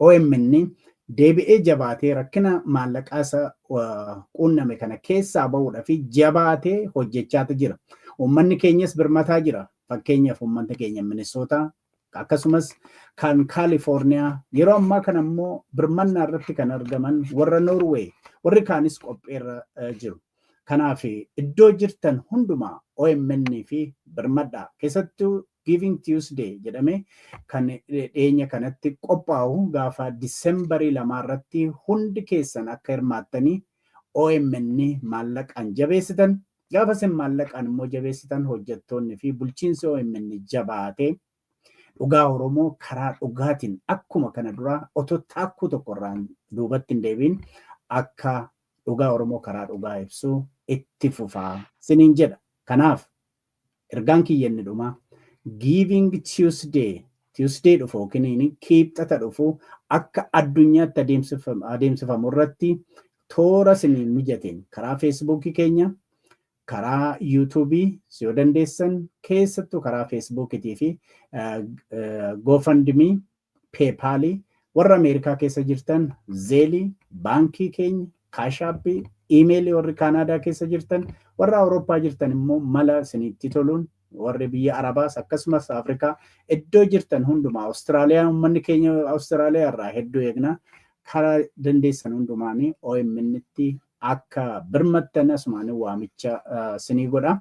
OMN deebi'ee jabaatee rakkina maallaqaa isa quunname kana keessaa bahuudhaa fi jabaatee hojjechaatu jira. Uummanni keenyas birmataa jira. Fakkeenyaaf uummanni keenya Minnesota akkasumas kan Kaalifoorniyaa yeroo ammaa kana immoo birmannaa irratti kan argaman warra Norway warri kaanis qopheerra jiru. Kanaaf iddoo jirtan hundumaa OMN fi birmadhaa keessattuu Giving Tuesday jedhamee kan dhiyeenya kanatti qophaa'u gaafa Disembarii 2 irratti hundi keessan akka hirmaattanii OMN maallaqaan jabeessitan gaafa isin maallaqaan immoo jabeessitan hojjettoonni fi bulchiinsi OMN jabaatee dhugaa Oromoo karaa dhugaatiin akkuma kana dura otoo taakkuu tokkorraan duubatti hin deebiin akka dhugaa Oromoo karaa dhugaa ibsuu itti fufaa siniin jedha. Kanaaf ergaan kiyyanni dhumaa Giving Tuesday dhufu yookiin kibxata dhufu akka addunyaatti adeemsifamu irratti toora isiniin mijateen karaa Feesbuukii keenya karaa YouTubii yoo dandeessan keessattuu karaa Feesbuukiitii fi GoFundMe, PayPal warra Ameerikaa keessa jirtan Zeelii, baankii keenya, Kaashaappii, iimeelii warri Kaanaadaa keessa jirtan warra Awurooppaa jirtan immoo mala isinitti toluun warri biyya Arabaas akkasumas Afrikaa iddoo jirtan hundumaa Awustiraaliyaa uummanni keenya Awustiraaliyaa irraa hedduu eegna karaa dandeessan hundumaanii OMN'tti akka birmattan asumaan waamicha isinii godha.